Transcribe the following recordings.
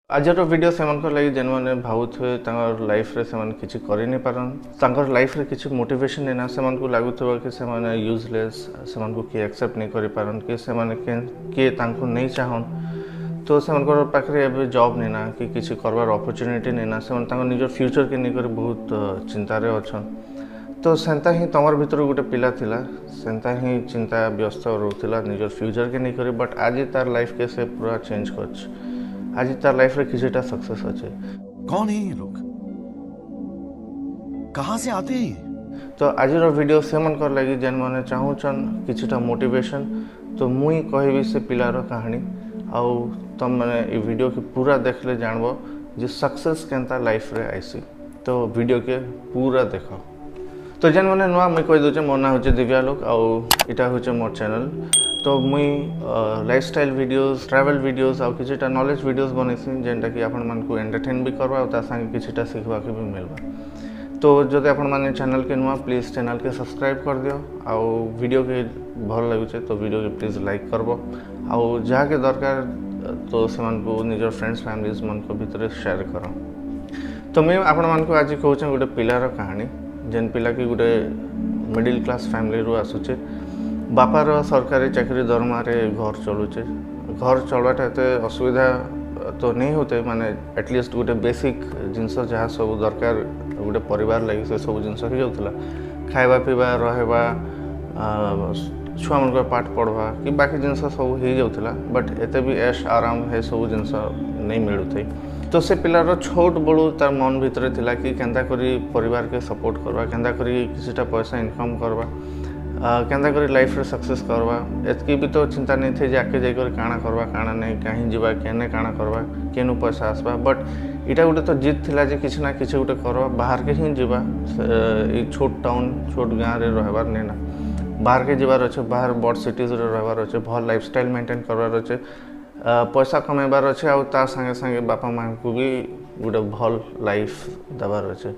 आजर video से लगी जेन मैंने भावुए लाइफ रे से किसी कर नहीं पारन लाइफ रे किसी मोटिवेशन नहीं ना से लगुवा कि से यूजलेस से किए एक्सेप्ट नहीं करि पारन कि से किए नहीं चाहन तो से पाखे एवं जॉब नहीं ना कि किसी करवार अपॉर्चुनिटी नहीं ना से निज फ्यूचर के नहीं कर बहुत चिंतार अच्छा तो सेंता ही तमर भीतर गोटे पिला थिला सेंता ही चिंता व्यस्त रोला निज फ्यूचर के नहीं कर बट आज तार लाइफ के से पूरा चेंज कर आज तार लाइफ रे किसीटा सक्सेस अच्छे। कौन है ये लोग, कहाँ से आते हैं? तो आज वीडियो से मन कर लगी जेन मैंने चाहूचन किसीटा मोटिवेशन तो मुई कहबी से पिलार कहानी आउ तुम मैंने ये वीडियो के पूरा देखले जानबो जे सक्सेस केनता लाइफ रे आईसी तो वीडियो के पूरा देखो। तो जेन मैंने नुआ मुई कह दूचे मोर ना होचे दिव्यालोक आउ इटा होचे मोर चैनल तो मुई लाइफस्टाइल वीडियोस ट्रैवल वीडियोस आउ किछटा नॉलेज वीडियोस बनैसी जेनटा कि आपण मन को एंटरटेन भी करबा और ता संगे किछटा सिखबा के भी मिलबा। तो जदि आपण माने चैनल के नुआ प्लीज चैनल के सब्सक्राइब कर दियो आउ वीडियो के भल लागुचे तो वीडियो के प्लीज लाइक करबो आउ जहाँ के दरकार तो से को निजर फ्रेंड्स फैमिलीज मन को भीतर शेयर करो। तो मैं आपण मन को आज कहूँ गोटे पिलार कहानी जेन पिला कि गोटे मिडिल क्लास फैमिली रू आसुचे बापार सरकारी चाकरी दरमा रे घर चलुचे घर चलवाटा एत असुविधा तो नहीं होते माने एटलिस्ट गोटे बेसिक जिनस जहाँ सब दरकार गोटे परिवार लगी से सब जिनस हो जाऊला खाଇବା पीवा रहबा छुआ मन पाठ पढ़वा कि बाकी जिनस सब हो जाऊला बट एते भी ऐश आराम है सब जिनस नहीं मिलू थी। तो से पिलार छोट बड़ू तार मन भितर थिला कि केंदा करी परिवार के सपोर्ट करवा केंदा करी किसीटा पैसा इनकम करवा केंदा करी लाइफ रे सक्सेस करवा एतकी भी तो चिंता नहीं थे जाके जाकर काଣା करवा काଣା नहीं कहीं जीवा केने काଣା करवा केनु पैसा आसबा बट इटा गोटे तो जिद थिला जे किसी ना किसी गोटे करवा बाहर के ही जीवा छोट टाउन छोट गाँव रे रहबार नहीं ना बाहर के जीवार अच्छे बाहर बड़ सिटीज रे रहबार अच्छे भल लाइफस्टाइल मेंटेन करवार अच्छे पैसा कमेबार अच्छे आउ ता संगे संगे बापा माँ को भी गोटे भल लाइफ देवार अच्छे।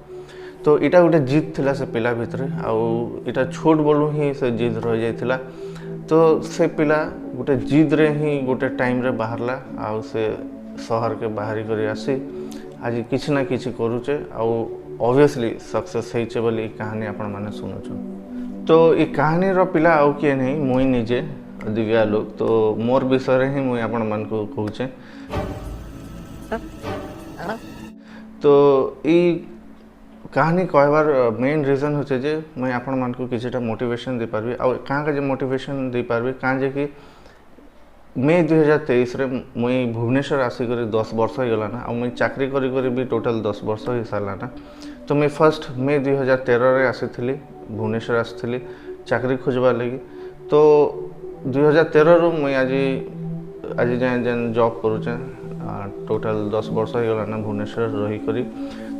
तो इटा गोटे जिद थिला से पिला भितर आउ इटा छोट बलू ही से जिद रह जाइथिला तो से पिला गोटे जिद रे ही गोटे टाइम रे बाहरला आउ से शहर के बाहरी करी आसी आज किछि ना किछि करूचे आउ ऑब्वियसली सक्सेस हेइचे बोली कहानी आपण माने सुनुछु। तो ये कहानी रो पिला आउ किए नहीं मुई निजे दिव्यालोक तो मोर विषय ही मुई आपण मन को कहूचे। तो ई कहानी कहबार मेन रीजन होचे जे मैं आपण मन को किछटा मोटिवेशन दे पारबी आ कहाँ का जे मोटिवेशन दे पारबी कहाँ जे कि मई 2023 रे मुई भुवनेश्वर आसी कर 10 वर्ष हो गला ना आ मुई चाकरी करी करी भी टोटल 10 वर्ष हो सारा ना। तो मैं फर्स्ट मई 2013 रे आसी भुवनेश्वर आसी चाकरी खोजवा लगी तो 2013 रु मुई आज जाए जेन जॉब करूचे टोटल 10 वर्ष हो गला ना भुवनेश्वर रही करी।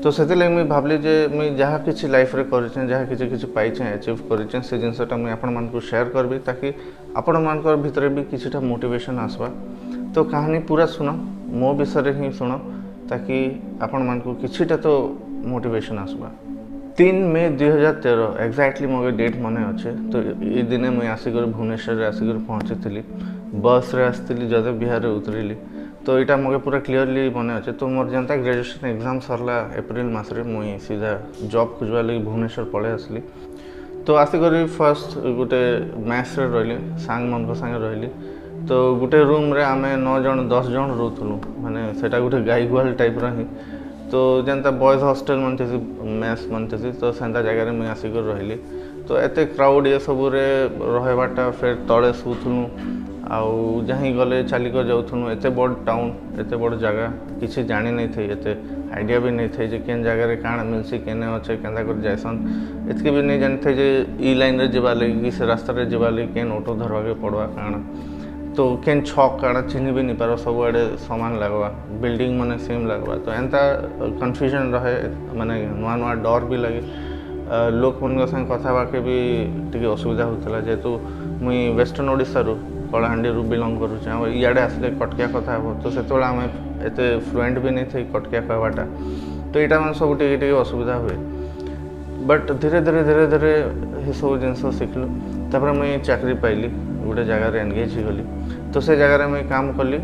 तो से मुझे भावली जे मुझे जहाँ किसी लाइफ रे करें जहाँ किसी पाई अचीव करें से जिनसा मुझे आपण मान शेयर करबी ताकि आपण मान भितर भी किसीटा मोटिवेशन आसवा। तो कहानी पूरा सुन मो विषय ही सुन ताकि आपण मान किसीटा तो मोटिवेशन आसवा। 3 मई 2013 एक्जाक्टली मोर डेट मने अच्छे। तो ये दिन मुझे आसिक भुवनेश्वर आसिक पहुँची बस रे आसती जदे बिहार उतरली तो यहाँ मोके पूरा क्लीयरली मने अच्छे। तो मोर जनता ग्रेजुएशन एग्जाम सरला एप्रिल मासरे मुई सीधा जॉब खोजवा लगी भुवनेश्वर पड़े आसली। तो आसिक फर्स्ट गोटे मैस रे रही सांग मन को संगे रही तो गोटे रूम रे आमे 9 जन 10 जन रोथुलु माने सेटा गोटे गाई गुहाल टाइप रही। तो जनता बॉयज हॉस्टल मन थी मैस मन थी तो सेंता जगह मुई आसिक रही तो एते क्राउड ये सब रे रहबाटा फिर तले सुथुलु आउ जहाँ गले चलिक जाऊँ एत बड़ टाउन एत बड़ जगह किसी जानी नहीं थी एत आइडिया भी नहीं थे केन जगह काण मिलसी केने अच्छे केन्दा कर जायसन एतके भी नहीं जानी थे जे ई लाइन रे जीवा लगी से रास्ता रे जीवा लगी केन ऑटो धरवा के पड़वा काण तो केन छक काण चिन्ह भी नहीं पार सब आड़े सामान लगवा बिल्डिंग माने सेम लगवा तो एंता कन्फ्यूजन रहे माने नुआ नुआ डर भी लगे लोक मन संग कथा के भी टी असुविधा होता जेहेतु मुई वेस्टर्न ओडिशा कलाहांडी रू बिलंग करुचे इे आसले कटकिया कथा हे तो से आम एत फ्लुएंट भी नहीं थी कटकिया कहवाटा तो यहाँ मैं सब टे असुविधा हुए बट धीरे धीरे धीरे धीरे ये सब जिनस शिखलु तापर मुझे चाकरी पाइली गोटे जगार एनगेज हो गली तो से जगार मुझे काम कली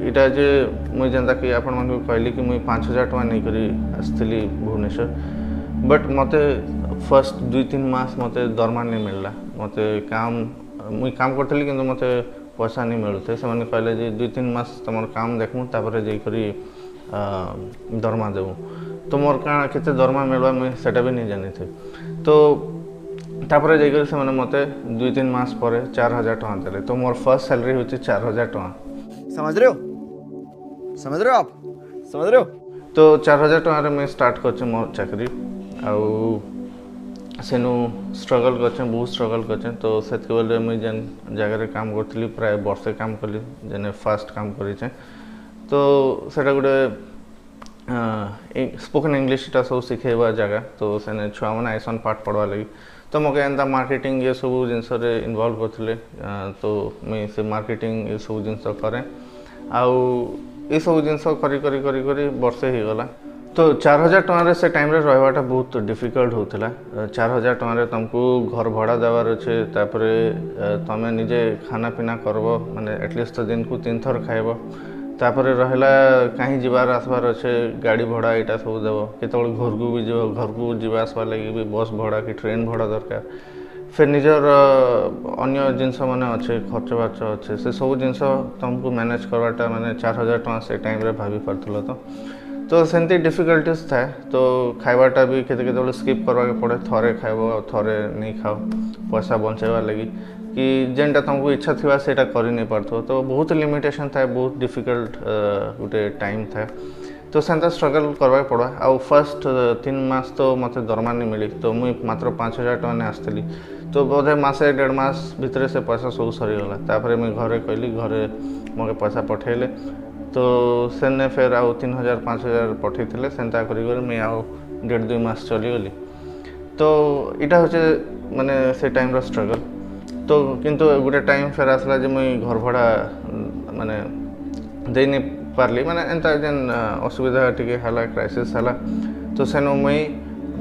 इटा जे मुझे जेनता कि आपण मन कहली कि मुझे 5,000 टका नहीं करी आसली भुवनेश्वर बट मते फर्स्ट 2-3 मास मते दरमा नहीं मिलला मते काम मुझे काम करतली किंतु मते पैसा नहीं मिलते से मैंने कहले जे 2-3 मास तुम काम देखमु तापर जाकरी दरमा देबू तो मोर काण केते दरमा मिलवा मुझे सेटा भी नहीं जानी थे तो तापर जाकर से मैंने मते 2-3 मास पर 4,000 टका देले तो मोर फर्स्ट सैलरी होची 4,000 टका समझ रहे हो आप समझ रहे हो तो 4,000 टका मैं स्टार्ट कर मोर चाकरी आउ सेनु स्ट्रगल कर बहुत स्ट्रगल कर तो से बेले मुझे जेन जगह काम करी प्राय वर्षे काम कली जेने फास्ट काम करे तो सेटा गोटे स्पोकन इंग्लीशटा सब शिखेवा जगह तो से छुआ मैंने आइसन पाठ पढ़वा लगी तो मके एंता मार्केटिंग ये सब जिनस इनवॉल्व करते तो मुझे से मार्केटिंग ये सब जिनस करें आउ ये सब जिनस करी करी करी करी वर्षे ही गला तो 4,000 टका से टाइम रे रहवाटा बहुत डिफिकल्ट होता 4,000 टका तुमको घर भड़ा देवार अच्छे तापर तुम निजे खाना पीना करब माने एटलिस्ट तो दिन को 3 थर खाइब तापर रहा कहीं जीवार आसबार अच्छे गाड़ी भड़ा यहाँ सब देव केत घर को भी घर को जीवा आसबार लगे भी बस भड़ा कि ट्रेन भड़ा दरकार फिर निजर अन्य जिनस मैंने अच्छे खर्च बार्च अच्छे से सब जिनस तुमको मैनेज करवाटा माने 4,000 टका से टाइम रे भाभी पार्थल तो सेमती डिफिकल्टीज था तो खाइबाटा भी केते स्किप करवा के पड़े थरे खाइब थरे नहीं खाओ पैसा बचाइबा लगी कि जेनटा तुमको इच्छा थी सेटा कर नहीं पार्थो तो बहुत लिमिटेशन था बहुत डिफिकल्ट गोटे टाइम था तो सेंता स्ट्रगल करवा पड़ा आउ फर्स्ट 3 मास तो मत दरमा नहीं मिली तो मुझे मात्र 5,000 टका ने आसती तो बोधे मसे 1.5 मास भितर से पैसा सब सरीगला तापर मुझे घरे कहली घरे मगे पैसा पठेले तो सेने फिर आउ 3,000-5,000 पठे सेंता कर मुझे आउ 1.5-2 मास चलीगली तो यहाँ हूँ माने से टाइम रो स्ट्रगल तो किंतु गोटे टाइम फेर आसला जे मुई घर भड़ा माने दे नहीं पारली माने एंता जेन असुविधा टिके हला क्राइसिस हला तो सेनो मुई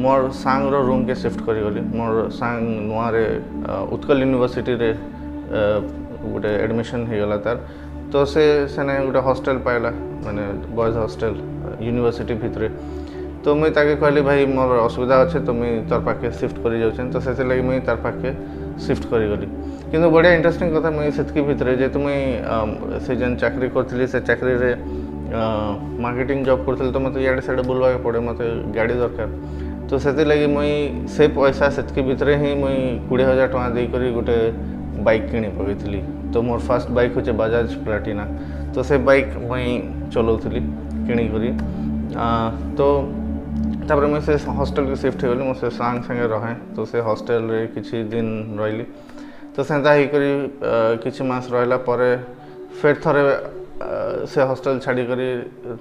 मोर सांग रो रूम के शिफ्ट करी गली मोर सांग नुआ रे उत्कल यूनिवर्सिटी रे गोटे एडमिशन हो गला तार तो से सेने गोटे हॉस्टल पाइला माने बॉयज हॉस्टल यूनिवर्सिटी भितरे तो मुई ताके कहली भाई मोर असुविधा अच्छे तो मुई तार पाखे शिफ्ट करी जाउछन तो से लगी मुई तार पाखे शिफ्ट करी गली किंतु बढ़िया इंटरेस्टिंग कथा मुई सेतकी भितरे जेतु मुई से जेन चाकरी करथली से चाकरी रे मार्केटिंग जॉब करथली तो मते याडे साडे बुलवा के पड़े मते गाड़ी दरकार तो सेति लगी मुई से पैसा सेतकी भितरे ही मुई 20,000 टका दे करी गोटे बाइक किनी पकेथली तो मोर फर्स्ट बाइक होचे बजाज प्लाटिना तो से बाइक मुई चलाउथली किनी करी तो तापर मैं से हॉस्टल के शिफ्ट हो गली मो से सांग संगे रहे तो से हॉस्टल रे किछि दिन रही तो सेंता ही करी किछि मास रहला परे फिर थरे से हॉस्टल छाड़ी करी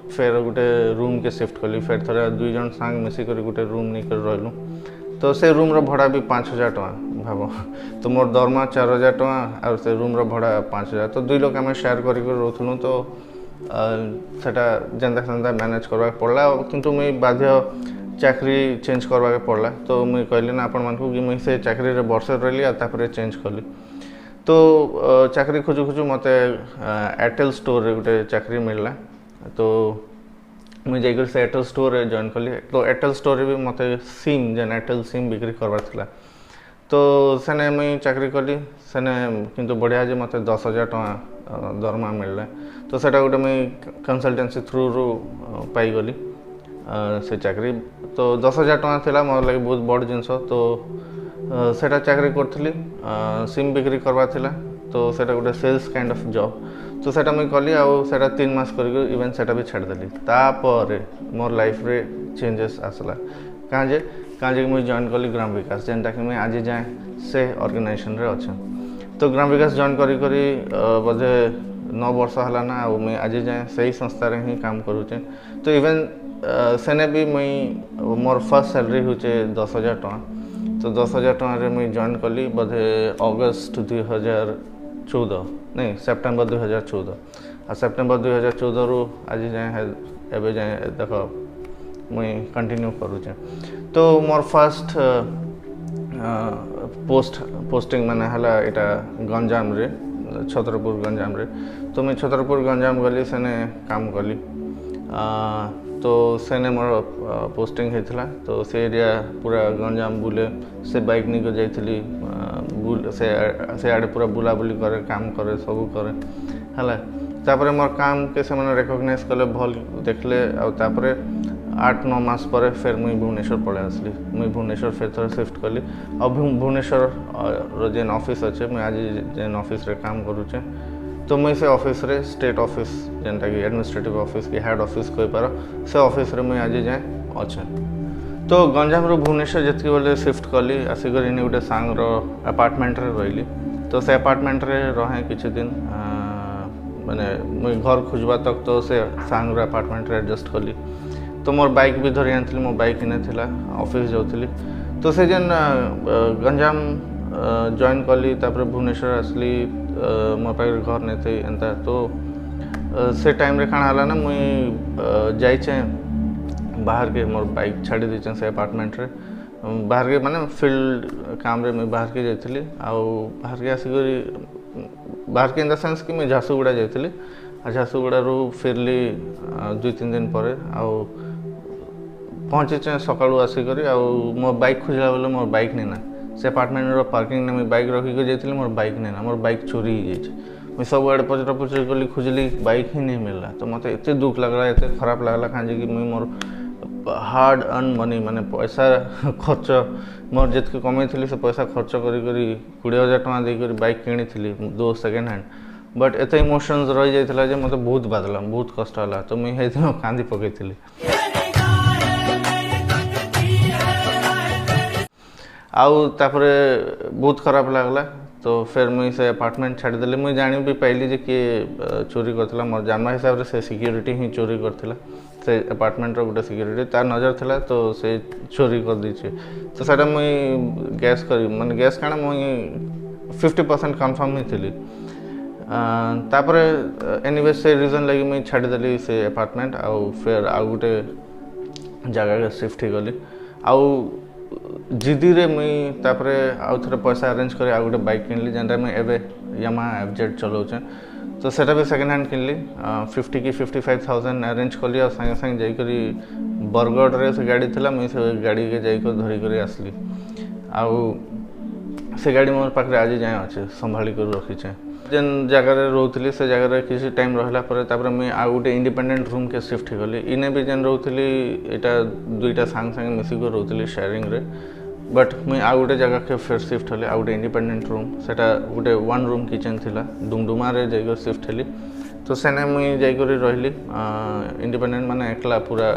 फिर गोटे रूम के शिफ्ट कली फिर थरे 2 जन सांग मिसी करी गोटे रूम नहीं कर रहलु तो से रूम रो भाड़ा भी 5,000 टका भाबो तो मोर दरमा 4,000 टका और से रूम रो भाड़ा 5,000 तो 2 लोग आम शेयर करी रहथुनु तो सेटा जेनता सेनता मैनेज करवा पड़ला किंतु मुई बाध्य चाकरी चेंज करवा पड़ला तो मुई कहली ना आपण मानकु कि मुई से चाकरी रे वर्षे रहली आ तापर चेंज कली तो चाकरी खोजु खोजु मते एयरटेल स्टोर रे गोटे चाकरी मिलला तो मुई जाकर से एयरटेल स्टोर रे जॉइन कली तो एयरटेल स्टोर रे भी मते सिम जेन एयरटेल सिम बिक्री करवार थिला तो सेने मुई चाकरी कली सेने किंतु बढ़िया जे मते 10,000 टका दरमा मिलला तो सेटा गोटे मुई कंसल्टेंसी थ्रू रू पाई गली से चाकरी तो 10,000 टका थिला मोर लगे बहुत बड़ जिनस तो सेटा चाकरी करथली सिम बिक्री करवा थिला तो सेटा गोटे सेल्स काइंड ऑफ जॉब तो सेटा मुई कली आ सेटा 3 मास करी इवन सेटा भी छाड़ देली तापर मोर लाइफ रे चेंजेस आसला काजे मुई जॉइन कली ग्राम विकास जेनटा कि मुई आज जाए से ऑर्गेनाइजेशन रे अच्छा तो ग्राम विकास जॉइन करी करी बोधे 9 वर्ष हला ना आ मुई आज जाए सही संस्था रे ही काम करूचे तो इवन सेने भी मुई मोर फर्स्ट सैलरी होचे 10,000 टका तो 10,000 टका रे मुई जॉइन कली बोधे अगस्त 2014 नहीं सेप्टेम्बर 2014 आ सेप्टेम्बर 2014 रु आज जाए एबे जाए देख मुई कंटिन्यू करूचे तो मोर फर्स्ट पोस्टिंग माने हला एटा गंजाम रे छतरपुर गंजाम रे तो मैं छतरपुर गंजाम गली सेने काम कली तो सेने मोर पोस्टिंग होता तो से एरिया पूरा गंजाम बुले से बाइक नहीं को जाइली से आड़े पूरा बुलाबुली करे काम करे सब करे है तापर मोर काम के से मैंने रेकग्नाइज कले भल देखले आउे 8-9 मास पर फिर मुई भुवनेश्वर पड़े आसली मुई भुवनेश्वर फिर थोड़ा शिफ्ट कली और भुवनेश्वर जेन ऑफिस अच्छे मुझे आज जेन ऑफिस रे काम करुचे तो मुई से ऑफिस रे स्टेट ऑफिस जेनटा कि एडमिनिस्ट्रेटिव ऑफिस की हेड ऑफिस कही पार से ऑफिस रे मुई आज जाए अच्छे तो गंजाम रू भुवनेश्वर जितकी बेले शिफ्ट कली आसिक इन गोटे सांगर अपार्टमेंट रे रही तो से अपार्टमेंट रे रहे किछि दिन माने मुई घर खोजवा तक तो से सांगर अपार्टमेंट रे एडजस्ट कली तो मोर बाइक भी धरी आनी मो बाइक इन थिला ऑफिस जाऊली तो से जेन गंजाम जॉइन कली तापर भुवनेश्वर आसली मोर पाखे घर नहीं थे एंता तो से टाइम रे काଣା हला ना मुई जाइचे बाहर के मोर बाइक छाड़ी दीचे से अपार्टमेंट रे बाहर के माने फील्ड काम रे मैं बाहर के जाइली बाहर के आसिक बाहर के इन द सेंस कि मैं झारसुगुड़ा जाइली झारसुगुड़ा रू फिरली 2-3 दिन पर पहुँचे सकाळू आसिक मो बाइक खोजला बेले मोर बाइक नहीं ना से अपार्टमेंट पार्किंग ने मुझे बाइक रखिक जाइली मोर बाइक नहीं ना मोर बाइक चोरी हो जाए मुझे सब आड़े पचरा पचर कली खोजली बाइक ही नहीं मिलला तो मत एत दुख लगला एत खराब लगला कहीं कि मुझे मोर हार्ड अर्न मनी माने पैसा खर्च मोर जितके कमाई से पैसा खर्च करी 20,000 टଙ୍କା देकर बाइक किनी दो सेकेंड हैंड बट एत इमोशंस रही जाता मत बहुत बाधला बहुत कष्ट है तो मुझे कांदी पकई आउे बहुत खराब लगला तो फिर मुझे से अपार्टमेंट छाड़देली मुझे जानी भी पाइली जे किए चोरी करता मोर जानवा हिसाब से सिक्योरिटी ही चोरी करथिला से अपार्टमेंट रो गोटे सिक्योरिटी तार नजर थिला तो से चोरी कर दीचे तो सेटा मुझे गैस करी माने गैस काना मुझे 50% कन्फर्म ही थी तापर एनीवे से रीजन लगी मुझे छाड़देली से अपार्टमेंट आउ फिर आउ गोटे जगह के शिफ्ट ही गली आउ जिदी रे मुई तापर आउ थे पैसा अरेंज कर आ गोटे बाइक किनली जेनटा मुझे एवं यामाहा एफजेड चलाऊे तो सेटा भी सेकेंड हैंड किनली 50 की 55,000 अरेंज कली और सागे सागे जाकरी बरगढ़ रे से गाड़ी थिला मुई से गाड़ी के जाइक धरी कर आसली आउ से गाड़ी मोर पाखे आज जाए अच्छे संभाली कर रखीचे जेन जगह रोली से जगह किसी टाइम रहा पर मुझे आ गोटे इंडिपेंडेंट रूम के शिफ्ट हो गली इने भी जेन रोली यहाँ 2टा सांग संगे मिसिक रोली शेयरिंग रे बट मुझे आ गोटे जगह के फिर शिफ्ट हली आ गोटे इंडिपेंडेंट रूम सेटा गोटे 1 रूम किचन थिला डुमडुमा रे जाइक शिफ्ट हली तो सेने मुझे जाइक रही इंडिपेंडेंट माने एकला पूरा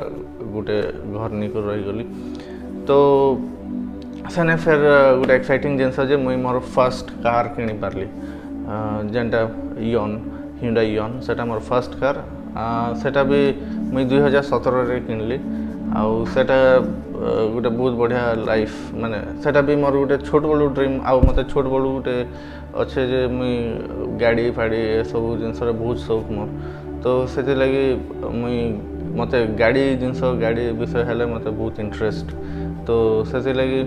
गोटे घर नहीं कर रही गली तो सेने फिर गोटे एक्साइटिंग जिनस जे मुझे मोर फर्स्ट कार किनी पारली जेनटा इयन हिंडा इयन सेटा मोर फर्स्ट कार सेटा भी मुझे 2017 रे किनली आउ सेटा गोटे बहुत बढ़िया लाइफ माने सेटा भी मोर गोटे छोट बड़ू ड्रीम आउ मते छोट बड़ू गोटे अच्छे जे मुई गाड़ी फाड़ी सब जिनस बहुत शौक मोर तो से लगी मुई मते गाड़ी जिनस गाड़ी विषय हेले मते बहुत इंटरेस्ट तो से लगी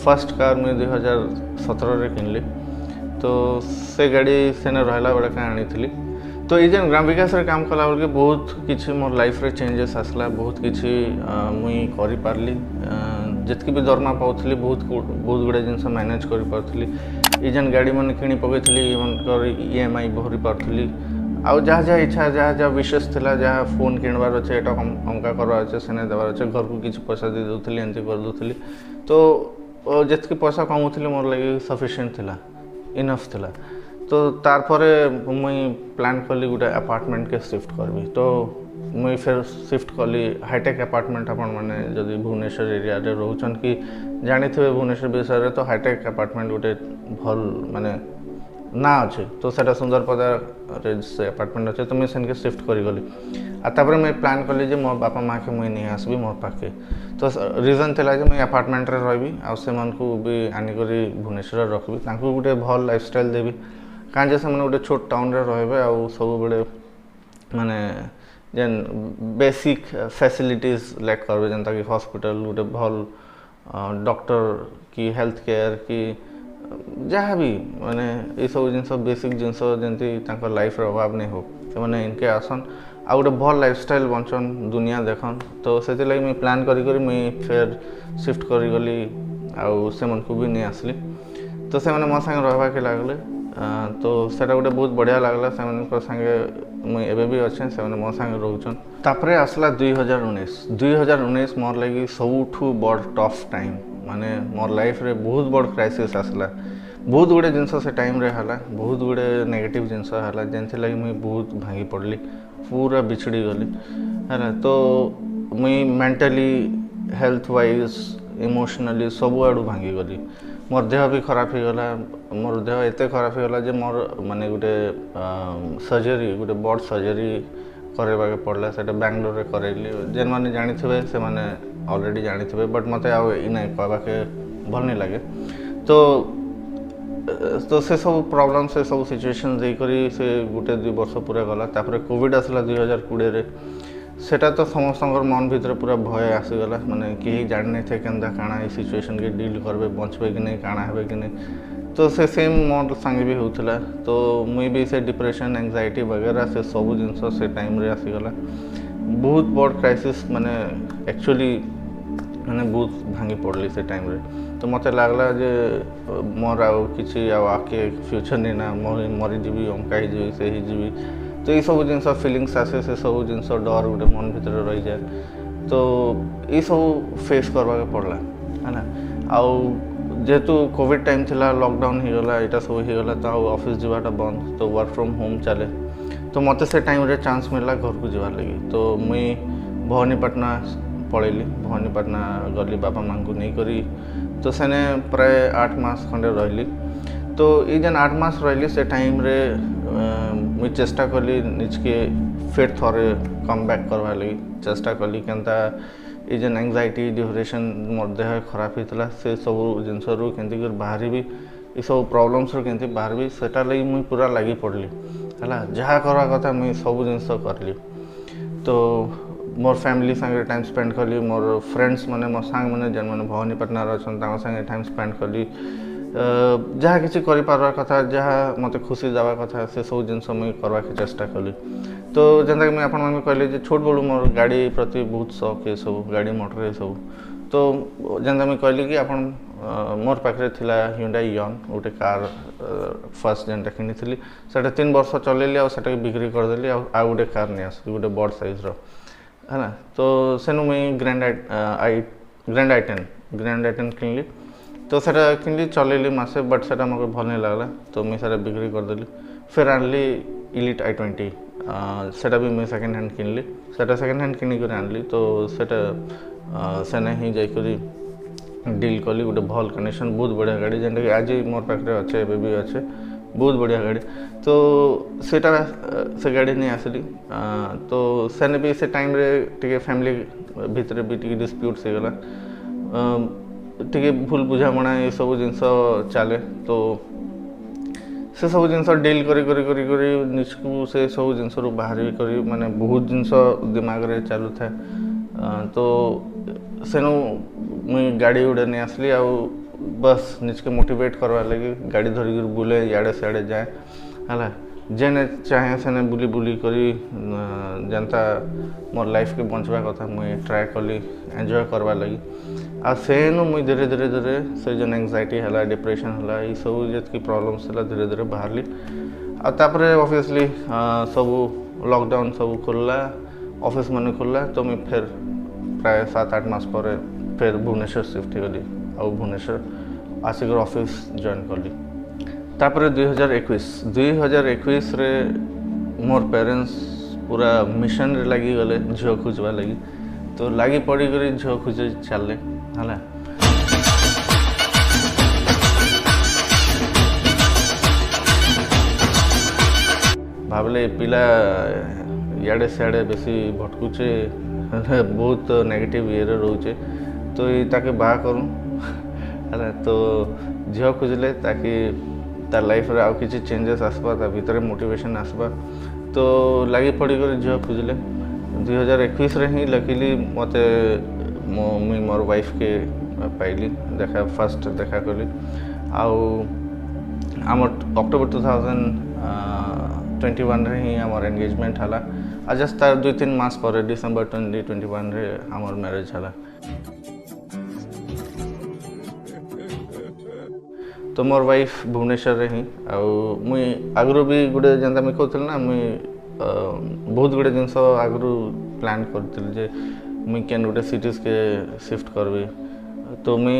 फर्स्ट कार मुई 2017 रे किनली तो से गाड़ी सेने रहला बेले का आनी तो ये जेन ग्राम विकास रे काम कला बेल के बहुत किसी मोर लाइफ रे चेंजेस आसला बहुत किसी मुई करि पारली जितकी भी दरमा पाउथली बहुत गुड़े जिनस मैनेज कर पारथली ये जेन गाड़ी मन किनी पकईली मनकर EMI भरी पारथली आउ जहाँ जहाँ इच्छा जहाँ जहाँ विशेष थिला जहाँ फोन किणवार अच्छे एटा अंका करवार अच्छे सेने देवार अच्छे घर को किसी पैसा दे दूसरी एमती कर दूसरी तो जितकी पैसा कमाऊली मोर लगे सफिशिएंट थिला इनफ थिला तो तारपरे मुई प्लान कली गोटे अपार्टमेंट के शिफ्ट करबी तो मुई फिर शिफ्ट कली हाईटेक अपार्टमेंट आपण माने जदि भुवनेश्वर एरिया रे रोचन कि जानी थे भुवनेश्वर विषय रे तो हाईटेक अपार्टमेंट गोटे भल माने ना अच्छे तो सेटा सुंदरपदा रे से अपार्टमेंट अच्छे तो मुझे सेन के शिफ्ट करी गली आ तापर मैं प्लान कली जे मोर बापा माँ के मुई नहीं आसबी मोर पाखे तो रीजन थिला जे मुई अपार्टमेंट रे रहबी आ से मन को भी आनी करी भुवनेश्वर रखबी तांको गोटे भल लाइफस्टाइल देबी कहीं से गोटे छोट टाउन रे रहबे आ सब बड़े माने जेन बेसिक फैसिलिटीज लैक करबे जनता कि हॉस्पिटल गोटे भल डॉक्टर की हेल्थ केयर की जहाँ भी माने ये सब जिन बेसिक जिनस जमी लाइफ अभाव नहीं हो से इनके आसन आ गोटे भल लाइफस्टाइल बंचन दुनिया देखन तो से मुझे प्लान करी मुई फिर शिफ्ट कर गली आउ से मन को भी नहीं आसली तो से मो संगे रहा के लगले तो सेटा गोटे बहुत बढ़िया लगला से संगे मुई एबे भी अच्छे से मो संगे रोचन तापरे आसला 2019 मोर लगी सबुठू बड़ टफ टाइम माने मोर लाइफ रे बहुत बड़ क्राइसिस आसला बहुत गुड़े जिनस से टाइम रे हला बहुत गुड़े नेगेटिव जिनस हला जेनथि लगी मुई बहुत भांगी पड़ली पूरा बिछड़ी गली है तो मुई मेंटली हेल्थ वाइज इमोशनली सब आड़ू भांगी गली मोर देह भी खराब हो गला मोर देह एत खराब हो गला जे मोर माने गोटे सर्जरी गोटे बड़ सर्जरी करवा के पड़ला सेटा बेंगलोर रे करैली जेन माने जानि थिबे से माने ऑलरेडी जानि थिबे बट मते आ इना कहबा के भल नहीं लगे तो से सब प्रॉब्लम से सब सिचुएशन दे करी से गोटे 2 वर्ष पूरा गला तापर कोविड आसला 2020 रे सेटा तो समस्त मन भीतर पूरा भय आसीगला माने कहीं जान नहीं थे केंदा काना ये सिचुएशन के डील करबे बचबे कि नहीं काना हेबे कि नहीं तो से सेम मोर संगे भी होउथला तो मुई भी से डिप्रेशन एंजाइटी वगैरह से सब जिनस से टाइम रे आसीगला बहुत बड़ क्राइसिस माने एक्चुअली माने बहुत भांगी पड़ली से टाइम रे तो मते लागला जे मोर आउ किछि आके फ्यूचर नहीं ना मरी जीवी अंका ही जीवी से ही जीवी तो ये सब जिन फिलिंग्स आसे से सब जिन डर गोटे मन भीतर रही जाए तो ये सब फेस करवा के पड़ला है ना आउ जेहेतु कोविड टाइम थिला लॉकडाउन हो गला एटा सब हो गला तो ऑफिस जावाटा बंद तो वर्क फ्रॉम होम चले तो मत से टाइम रे चांस मिलला घर को जावार लगी तो मुई भवानीपाटना पलैली भवानीपाटना गली बापा माँ को नहीं करी तो सेने प्राय 8 मास खंडे रही तो ये जेन 8 मास रही से टाइम रे मुझे चेष्टा कली निजके फिर थोड़े कम बैक करवा लगी चेष्टा कली केनता ये जेन एंजाइटी डिप्रेशन मोर देह खराब होता से सब जिनस रू केंती कर बाहर भी ये सब प्रॉब्लम्स रू केंती बाहर भी सेटा लगी मुई पूरा लगी पड़ली है जहाँ करवा कथा मुई सब जिनस करली तो मोर फैमिली संगे टाइम स्पेंड कली मोर फ्रेंड्स माने मोर सांग माने जेन माने भवानीपाटना रछन तांग संगे टाइम स्पेंड कली जहाँ किसी कर कथा जहाँ मत खुशी जावा कथा से सब जिनस मुझे करवा के चेष्टा कली तो जेनता कि आपण मैंने कहली छोट बड़ू मोर गाड़ी प्रति बहुत शौक ये सब गाड़ी मोटर ये सब तो जेनता मुझे कहली कि आपण मोर पाखे थिला Hyundai Ion गोटे कार फर्स्ट जेनटा किनी थी सेटा 3 वर्ष चलैली आ सेटा बिक्री करदेली आ गोटे कार नहीं आस गोटे बड़ साइज रो है ना तो सेनु मुई ग्रैंड आई10 किनली तो सेटा किनली चलैली मासे बट सेटा मके भल नहीं लगला तो मुई सेटा बिक्री करदेली फिर आनली इलिट i20 सेटा भी मुई सेकेंड हैंड किनली सेटा सेकेंड हैंड किनी कर आनली तो सेटा सेने ही जाई करी डील कली गोटे भल कंडीशन बहुत बढ़िया गाड़ी जेनटा कि आज मोर पाखे अच्छे एबे भी अच्छे बहुत बढ़िया गाड़ी तो सेटा से गाड़ी नहीं आसली तो सेने भी से टाइम रे टिके फैमिली भितर भी टिके डिस्प्यूट से गला टिके भूल बुझामणा ये सब जिनस चले तो से सब जिनस डील करी करी करी करी निजको से सब जिनस बाहर भी करी माने बहुत जिनस दिमाग रे चालू था तो सेनु मुई गाड़ी उड़े नहीं आसली आ बस निजके मोटिवेट करवा लगी गाड़ी धरिक बुले इे सियाड़े जाए है जेने चाहे सेने बुली बुली करी जनता मोर लाइफ के बंचवा कथा मुई ट्राए कली एंजॉय करवा लगी आ सेनु मुई धीरे धीरे धीरे से जन एंजाइटी है डिप्रेशन है ये सब जितकी प्रॉब्लम्स है धीरे धीरे बाहरली आपर ऑब्वियसली सब लॉकडाउन सब खोलला ऑफिस मैंने खोलला तो मुई फिर प्राय 7-8 मास पर फिर भुवनेश्वर शिफ्ट गली आ भुवनेश्वर आसिक ऑफिस जॉइन कली तापर 2021 रे मोर पेरेंट्स पूरा मिशन रे लगी गले झील खोजवा लगी तो लगी पड़ी कर झील खोजे चलले है भावले पिला इे सियाड़े बेसी भटकुचे बहुत नेगेटिव ये रोचे तो ताके बाहा करूँ है तो झील खोजले ताकि तार लाइफ रे आउ किसी चेंजेस आसबा ता भीतर मोटिवेशन आसबा तो लगी पड़ी कर झील खोजले 2021 रे ही लकीली मते मुई मोर वाइफ के पाइली देखा फर्स्ट देखा कली आउ आम अक्टोबर 2021 रे ही आमर एंगेजमेंट हला आ जस्ट तार 2-3 मास पर डिसेंबर 2021 रे आमर मैरिज हला। तो मोर वाइफ भुवनेश्वर रे ही मुई आगु भी गोटे जेनता मुझे कहते ना मुई बहुत गुड़े जिनस आगु प्लान करथिल जे मुई केन गोटे सिटीज के शिफ्ट करबी तो मुई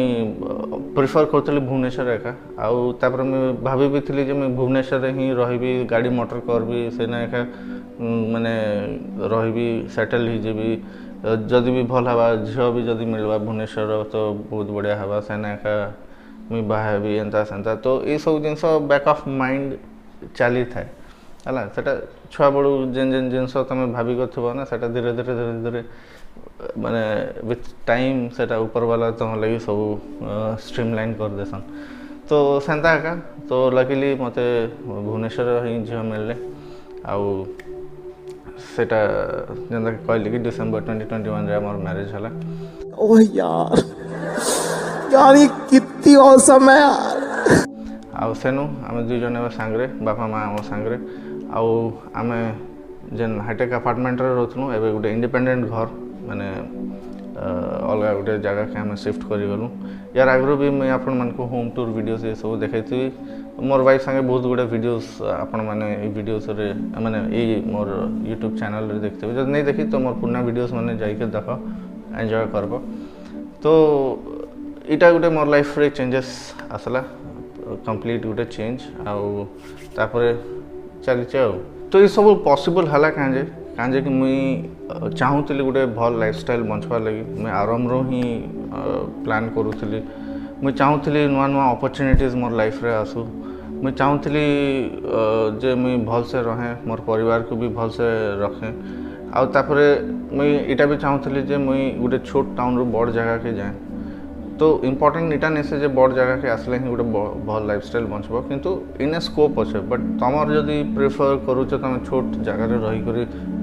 प्रिफर करथिल भुवनेश्वर एका आउ तापर मुई भाभी भी थिली जे मुई भुवनेश्वर रे ही रहिबी गाड़ी मोटर करबी सेना एका माने रहिबी सेटल ही जेबी जदि भी भल हवा झियो भी जदि मिलवा भुवनेश्वर तो बहुत बढ़िया हवा सेना एका मुई बाहा भी एंता सेंता तो ये सब जिनस बैक ऑफ माइंड चली थाए है सेटा छुआ बड़ू जेन जेन जिनस तुम भावी थो ना सेटा धीरे धीरे धीरे धीरे माने विथ टाइम सेटा ऊपर वाला तुम लगी सब स्ट्रीमलाइन कर देसन तो सेंता एका तो लकीली मते भुवनेश्वर ही झील मिलले आउ सेटा जेनता कहली कि डिसेंबर 2021 रे हमर मैरिज हला। ओह यार ये कितनी औसम है यार। आउ सेनु आम दुई जन सांगरे बापा माँ आम सांगरे आउ आम जेन हाईटेक अपार्टमेंट रोथनु एबे गोटे इंडिपेंडेंट घर माने अलग गोटे जगह के आम शिफ्ट करी गलु। यार आगु भी मुझे आपण मानक होम टूर वीडियोस ये सब देखी मोर वाइफ संगे बहुत गुड़े वीडियोस आपण मैंने वीडियोस रे माने ये मोर यूट्यूब चैनल रे देखते जब नहीं देखी तो मोर पुराना वीडियोस माने जाइके देख एंजॉय करब। तो इटा गोटे मोर लाइफ रे चेंजेस आसला कंप्लीट गोटे चेंज आउ तापरे चली तो ये सब पॉसिबल हला काजे कि मुई चाहूली गोटे भल लाइफस्टाइल बंचवार लगी मुई आरंभ ही प्लान करूली मुई चाहूली नुआ नुआ अपॉर्चुनिटीज मोर लाइफ रे आसू मुई चाहूली जे मुई भल से रहे मोर परिवार को भी भल से रखे आउ तापरे मुई इटा भी चाहूली जे मुई गोटे छोट टाउन रू बड़ जगह के जाए तो इम्पोर्टेंट इटा नहीं से बड़ जगह के आसले ही गोटे भल लाइफस्टाइल बचब किंतु इन ए स्कोप अच्छे बट तुमर जदि प्रिफर करूच तुम छोट जगह रही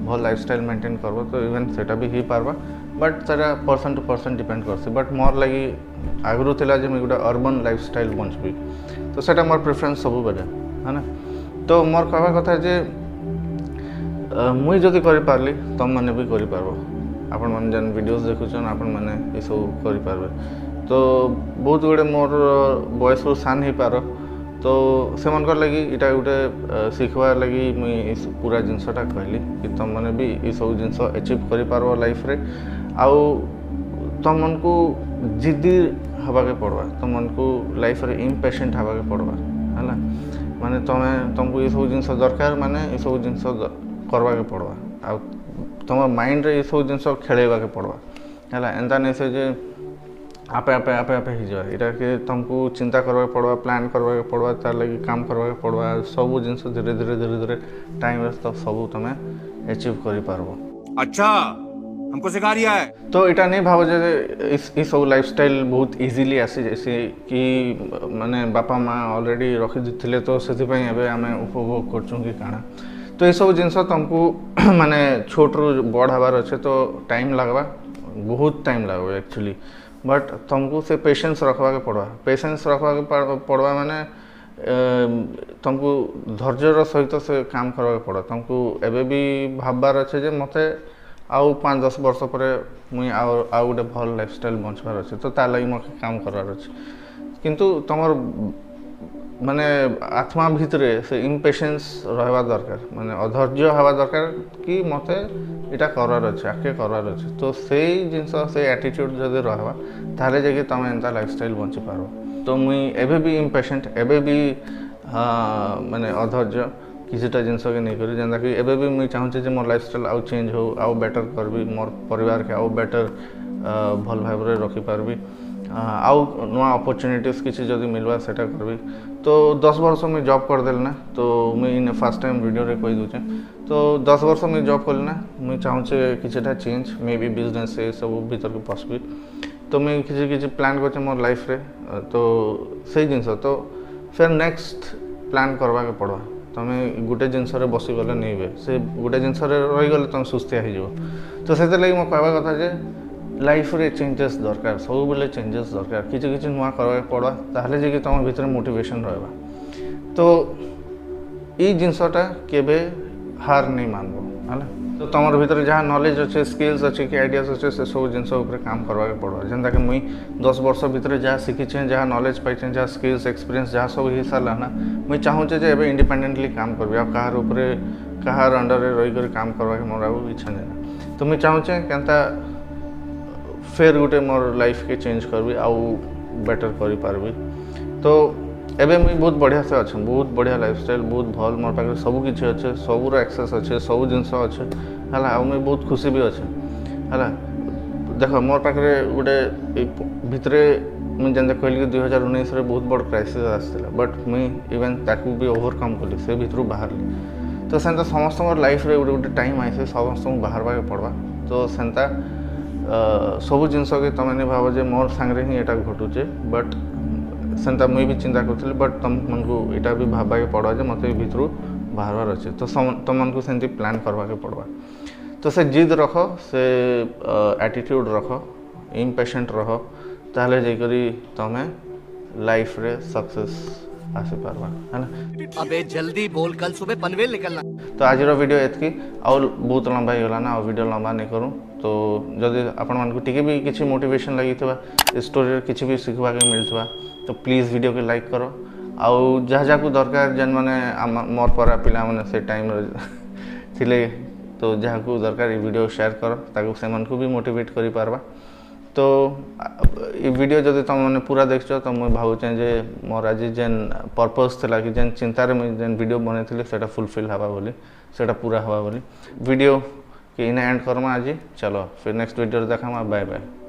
भल लाइफस्टाइल मेंटेन करब तो इवेन सेटा भी हो पार्बा बट सेटा पर्सन टू पर्सन डिपेंड करसी बट मोर लगी आगु थिला जे मुझे गोटे अर्बन लाइफस्टाइल बंचबी तो सेटा मोर प्रिफरेन्स सब बेले है ना। तो मोर कहवा कथा जे मुई जदि करि पारली तुम मैंने भी करि पारबो आपण मन जन वीडियोस देखुछन आपण मैंने ये सब करि पारबे तो बहुत गुड़े मोर बयस सान हो पार तो से मनकर लगी इटा गोटे शिखवार लगी मुई पूरा जिनसटा कहली कि तुम मैंने भी ये सब जिनस अचीव कर पार लाइफ रे आउ तुम मन को जिद्दी हवा के पड़वा तुम मन को लाइफ रे इम्पेशेंट हवा के पड़वा है माने तुमको ये सब जिनस दरकार माने ये सब जिनस करवा के पड़वा आउ तुम माइंड रे ये सब जिनस खेलेवा के पड़वा है एंता नहीं से जे आपे आपे आपे आपे ही जाए इटा के तुमको चिंता करवा पड़वा प्लान करवा पड़वा तार लगी काम करवा पड़वा सब जिनस धीरे धीरे धीरे धीरे टाइम तो सब तुम अचीव कर पारबो। अच्छा हमको सिखा रिया है तो इटा नहीं भाव जे इस सब लाइफस्टाइल बहुत इजीली आसी जैसे कि माने बापा माँ ऑलरेडी रखी दिथिले तो सेति पई एबे आमे उपभोग करछुं कि काना तो ये सब जिनस तुमको माने छोट रू बड़ हबार अच्छे तो टाइम लगवा बहुत टाइम लगवा एक्चुअली बट तुमको से पेशेंस रखवा के पड़वा पेशेंस रखवा के पड़वा माने तुमको धैर्यर सहित से काम करवा के पड़ा तुमको एबे भी भाबार अच्छे जे मते आउ 5-10 वर्ष पर मुई आउ गोटे भल लाइफस्टाइल बंचबार अच्छे तो तार लगी मत काम करार अच्छे किंतु तुमर माने आत्मा भितरे से इम्पेशेंस रहवा दरकार माने अधैर्य हवा दरकार कि मते इटा करार अच्छे आके करार अच्छे तो से जिनस से एटीट्यूड जदि रहवा ताले जाके तुम एंता लाइफस्टाइल बंची पारो। तो मुई एबे भी इम्पेशेंट एबे भी माने अधैर्य किसीटा जिनस के नहीं करी जेनता कि एबे भी मुई चाहूँ जे मोर लाइफस्टाइल आउ चेंज हो आउ बेटर करबी मोर परिवार के आउ बेटर भल भाव रे रखी पारबी आउ नुआ अपॉर्चुनिटीज किसी जदि मिलवा सेटा करबी। तो 10 वर्ष में जॉब कर देल ना तो मुई इन फर्स्ट टाइम वीडियो रे कहि दूचे तो 10 वर्ष में जॉब कल ना मुई चाहूचे किछटा चेंज मे बी बिजनेस से सब भीतर को पसबी तो मुई किछि प्लान करछे मोर लाइफ रे तो सही जिनस तो फिर नेक्स्ट प्लान करवा के पड़वा तुम गोटे जिनस बसी गले नहीं हुए से गोटे जिनस रही गले तुम सुस्तिया हो तो से लगी मो कहवा कथा जे लाइफ रे चेंजेस दरकार सब बेले चेंजेस दरकार किसी किसी नुआ करवा पड़ा ताहले जे कि तुम भीतर मोटिवेशन रहबा तो ये जिनसटा केबे हार नहीं मानबो है तो तुम भीतर जहाँ नॉलेज अच्छे स्किल्स अच्छे कि आइडियाज अच्छे से सब जिन काम करवा पड़ो जेनता कि मुई 10 वर्ष भीतर जहाँ शिखी जहाँ नॉलेज पाई जहाँ स्किल्स एक्सपीरियंस जहाँ सब हो सारा ना मुई चाहूचे जे एबे इंडिपेंडेंटली काम करबी आ कहार ऊपर कहार अंडर रही काम करवा के मोर आउ इच्छा नहीं तो मुई चाहूचे केनता फेर गोटे मोर लाइफ के चेंज करबी आउ बेटर करि पारबी तो एबे मुई बहुत बढ़िया से अच्छे बहुत बढ़िया लाइफस्टाइल बहुत भल मोर पाखे सब किसी अच्छे सबूर एक्सेस अच्छे सब जिनस अच्छे है आ मुई बहुत खुशी भी अच्छे है देख मोर पाखे गोटे भितर मुझे जेनता कहली कि 2019 रे बहुत बड़ क्राइसिस आसला बट मुई इवेन ताकू भी ओवरकम कली से भितर बाहरली तो सेंता समस्त लाइफ रे गोटे टाइम आइसे समस्त बाहर पड़वा तो सेंता सबू जिनस के तुम नहीं भाव जे मोर सांगे ही यहाँ घटुचे बट सेंता मुई भी चिंता करी बट तुम को यहाँ भी भावा के पड़ा जे मत भितर बाहर अच्छे तो तुमको सेमती प्लान करवा के पड़वा तो से जिद रख से एटीट्यूड रख इम्पेशेंट रह ताहले जाकरी तमें लाइफ रे सक्सेस आसी पारवा है ना। अबे जल्दी बोल, कल सुबह पनवेल निकलना। तो आज वीडियो एतकी और बहुत लंबा ही गला ना वीडियो लंबा नहीं करूँ तो जदि आपण मानक टिके भी किसी मोटिवेशन लगी स्टोरी किसी भी सीखवा के मिलता तो प्लीज़ वीडियो के लाइक करो आउ जहाँ जहाँ को दरकार जेन मैंने मोर परा पिला मैंने से टाइम थिले तो जहाँ को दरकार ये वीडियो शेयर करो ताकि से मन को भी मोटिवेट करि पारबा तो ये वीडियो जब तुम मैंने पूरा देख तो मुझे भावुचे जे मोर आज जेन पर्पस थिला कि जेन चिंतार मुझे जेन वीडियो बनई से फुलफिल हवा बोली से पूरा हवा बोली वीडियो कि इन्हें एंड करमा आज चलो फिर नेक्स्ट वीडियो देखा बाय बाय।